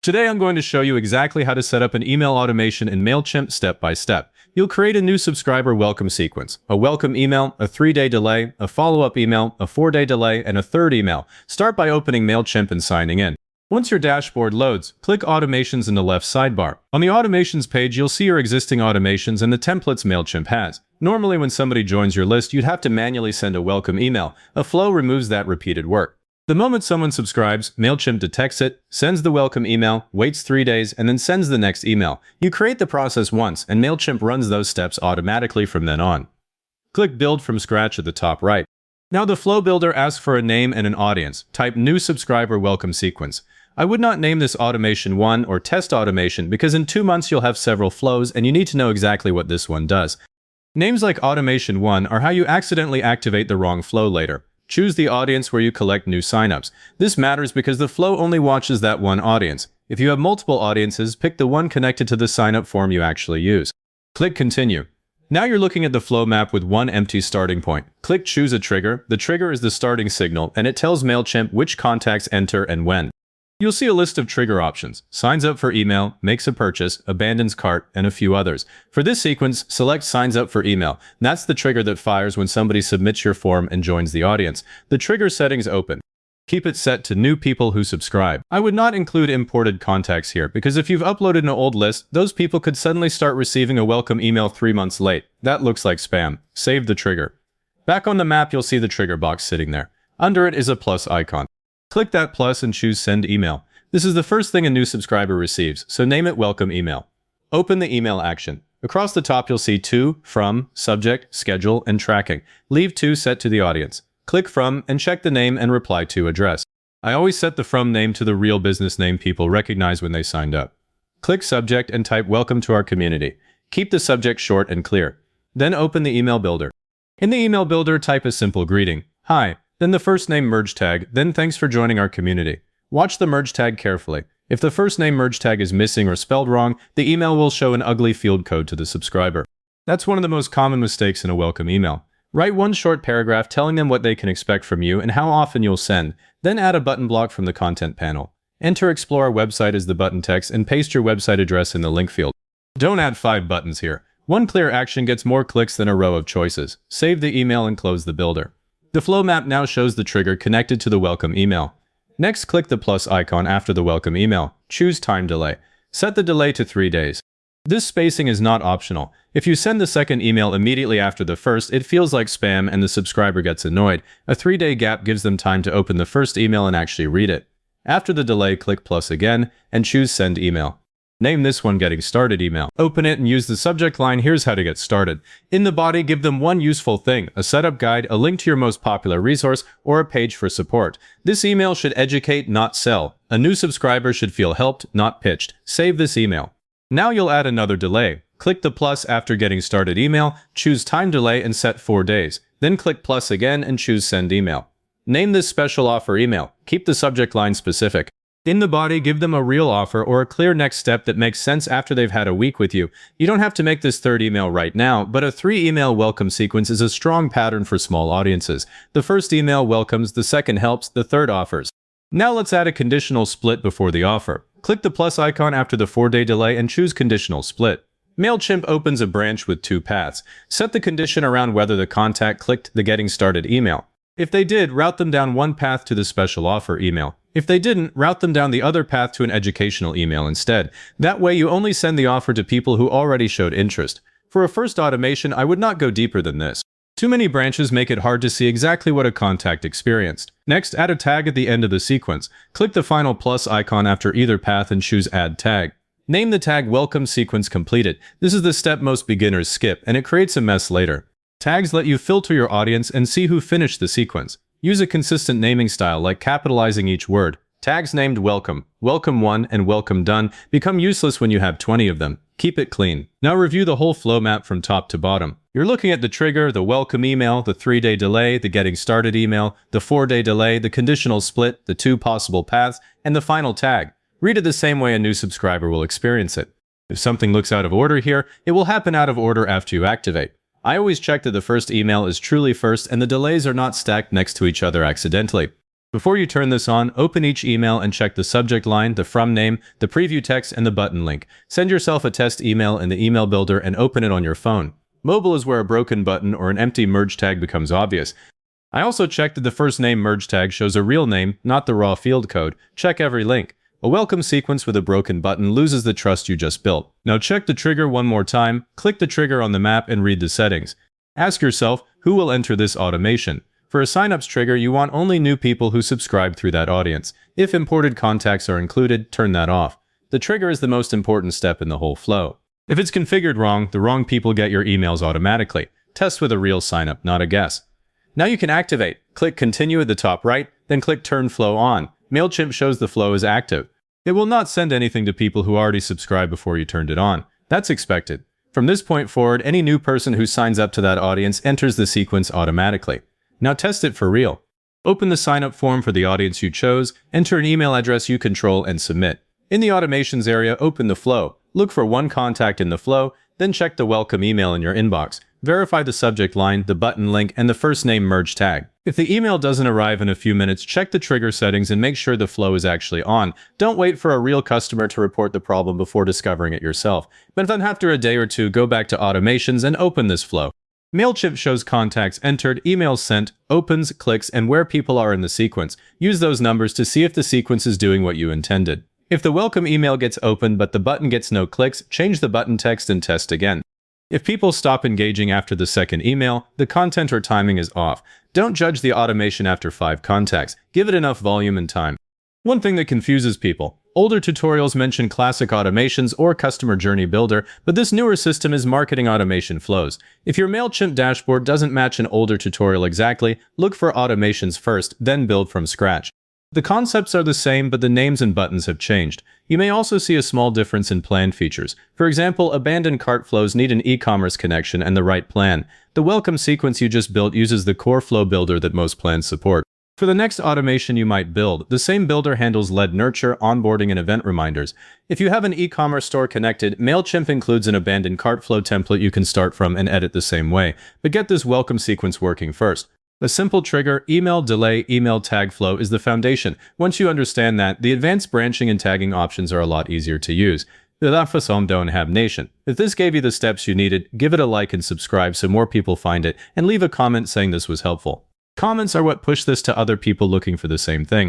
Today I'm going to show you exactly how to set up an email automation in Mailchimp step by step. You'll create a new subscriber welcome sequence, a welcome email, a 3-day delay, a follow-up email, a 4-day delay, and a third email. Start by opening Mailchimp and signing in. Once your dashboard loads, click Automations in the left sidebar. On the Automations page, you'll see your existing automations and the templates Mailchimp has. Normally, when somebody joins your list, you'd have to manually send a welcome email. A flow removes that repeated work. The moment someone subscribes, Mailchimp detects it, sends the welcome email, waits 3 days, and then sends the next email. You create the process once, and Mailchimp runs those steps automatically from then on. Click Build from Scratch at the top right. Now the Flow Builder asks for a name and an audience. Type New Subscriber Welcome Sequence. I would not name this Automation 1 or Test Automation because in 2 months you'll have several flows and you need to know exactly what this one does. Names like Automation 1 are how you accidentally activate the wrong flow later. Choose the audience where you collect new signups. This matters because the flow only watches that one audience. If you have multiple audiences, pick the one connected to the signup form you actually use. Click Continue. Now you're looking at the flow map with one empty starting point. Click Choose a Trigger. The trigger is the starting signal, and it tells Mailchimp which contacts enter and when. You'll see a list of trigger options: signs up for email, makes a purchase, abandons cart, and a few others. For this sequence, select signs up for email. That's the trigger that fires when somebody submits your form and joins the audience. The trigger settings open. Keep it set to new people who subscribe. I would not include imported contacts here because if you've uploaded an old list, those people could suddenly start receiving a welcome email 3 months late. That looks like spam. Save the trigger. Back on the map, you'll see the trigger box sitting there. Under it is a plus icon. Click that plus and choose Send Email. This is the first thing a new subscriber receives, so name it Welcome Email. Open the email action. Across the top, you'll see To, From, Subject, Schedule, and Tracking. Leave To set to the audience. Click From and check the name and reply to address. I always set the From name to the real business name people recognize when they signed up. Click Subject and type Welcome to our community. Keep the subject short and clear. Then open the email builder. In the email builder, type a simple greeting. Hi. Then the first name merge tag, then thanks for joining our community. Watch the merge tag carefully. If the first name merge tag is missing or spelled wrong, the email will show an ugly field code to the subscriber. That's one of the most common mistakes in a welcome email. Write one short paragraph telling them what they can expect from you and how often you'll send, then add a button block from the content panel. Enter Explore Our Website as the button text and paste your website address in the link field. Don't add 5 buttons here. One clear action gets more clicks than a row of choices. Save the email and close the builder. The flow map now shows the trigger connected to the welcome email. Next, click the plus icon after the welcome email. Choose Time Delay. Set the delay to 3 days. This spacing is not optional. If you send the second email immediately after the first, it feels like spam and the subscriber gets annoyed. A 3-day gap gives them time to open the first email and actually read it. After the delay, click plus again and choose Send Email. Name this one Getting Started Email. Open it and use the subject line, Here's how to get started. In the body, give them one useful thing, a setup guide, a link to your most popular resource, or a page for support. This email should educate, not sell. A new subscriber should feel helped, not pitched. Save this email. Now you'll add another delay. Click the plus after Getting Started Email, choose Time Delay and set 4 days. Then click plus again and choose Send Email. Name this Special Offer Email. Keep the subject line specific. In the body, give them a real offer or a clear next step that makes sense after they've had a week with you. You don't have to make this third email right now, but a 3-email welcome sequence is a strong pattern for small audiences. The first email welcomes, the second helps, the third offers. Now let's add a conditional split before the offer. Click the plus icon after the 4-day delay and choose Conditional Split. Mailchimp opens a branch with 2 paths. Set the condition around whether the contact clicked the Getting Started email. If they did, route them down one path to the Special Offer email. If they didn't, route them down the other path to an educational email instead. That way you only send the offer to people who already showed interest. For a first automation, I would not go deeper than this. Too many branches make it hard to see exactly what a contact experienced. Next, add a tag at the end of the sequence. Click the final plus icon after either path and choose Add Tag. Name the tag Welcome Sequence Completed. This is the step most beginners skip, and it creates a mess later. Tags let you filter your audience and see who finished the sequence. Use a consistent naming style like capitalizing each word. Tags named Welcome, Welcome 1, and Welcome Done become useless when you have 20 of them. Keep it clean. Now review the whole flow map from top to bottom. You're looking at the trigger, the welcome email, the 3-day delay, the getting started email, the 4-day delay, the conditional split, the 2 possible paths, and the final tag. Read it the same way a new subscriber will experience it. If something looks out of order here, it will happen out of order after you activate. I always check that the first email is truly first and the delays are not stacked next to each other accidentally. Before you turn this on, open each email and check the subject line, the from name, the preview text, and the button link. Send yourself a test email in the email builder and open it on your phone. Mobile is where a broken button or an empty merge tag becomes obvious. I also checked that the first name merge tag shows a real name, not the raw field code. Check every link. A welcome sequence with a broken button loses the trust you just built. Now check the trigger one more time, click the trigger on the map and read the settings. Ask yourself, who will enter this automation? For a signups trigger, you want only new people who subscribe through that audience. If imported contacts are included, turn that off. The trigger is the most important step in the whole flow. If it's configured wrong, the wrong people get your emails automatically. Test with a real signup, not a guess. Now you can activate. Click Continue at the top right, then click Turn Flow On. Mailchimp shows the flow is active. It will not send anything to people who already subscribed before you turned it on. That's expected. From this point forward, any new person who signs up to that audience enters the sequence automatically. Now test it for real. Open the sign-up form for the audience you chose, enter an email address you control, and submit. In the automations area, open the flow. Look for one contact in the flow, then check the welcome email in your inbox. Verify the subject line, the button link, and the first name merge tag. If the email doesn't arrive in a few minutes, check the trigger settings and make sure the flow is actually on. Don't wait for a real customer to report the problem before discovering it yourself. But then after a day or two, go back to automations and open this flow. Mailchimp shows contacts entered, emails sent, opens, clicks, and where people are in the sequence. Use those numbers to see if the sequence is doing what you intended. If the welcome email gets opened but the button gets no clicks, change the button text and test again. If people stop engaging after the second email, the content or timing is off. Don't judge the automation after 5 contacts. Give it enough volume and time. One thing that confuses people. Older tutorials mention classic automations or customer journey builder, but this newer system is marketing automation flows. If your Mailchimp dashboard doesn't match an older tutorial exactly, look for automations first, then build from scratch. The concepts are the same, but the names and buttons have changed. You may also see a small difference in plan features. For example, abandoned cart flows need an e-commerce connection and the right plan. The welcome sequence you just built uses the core flow builder that most plans support. For the next automation you might build, the same builder handles lead nurture, onboarding, and event reminders. If you have an e-commerce store connected, Mailchimp includes an abandoned cart flow template you can start from and edit the same way. But get this welcome sequence working first. A simple trigger, email delay, email tag flow is the foundation. Once you understand that, the advanced branching and tagging options are a lot easier to use. Don't have nation. If this gave you the steps you needed, give it a like and subscribe so more people find it, and leave a comment saying this was helpful. Comments are what push this to other people looking for the same thing.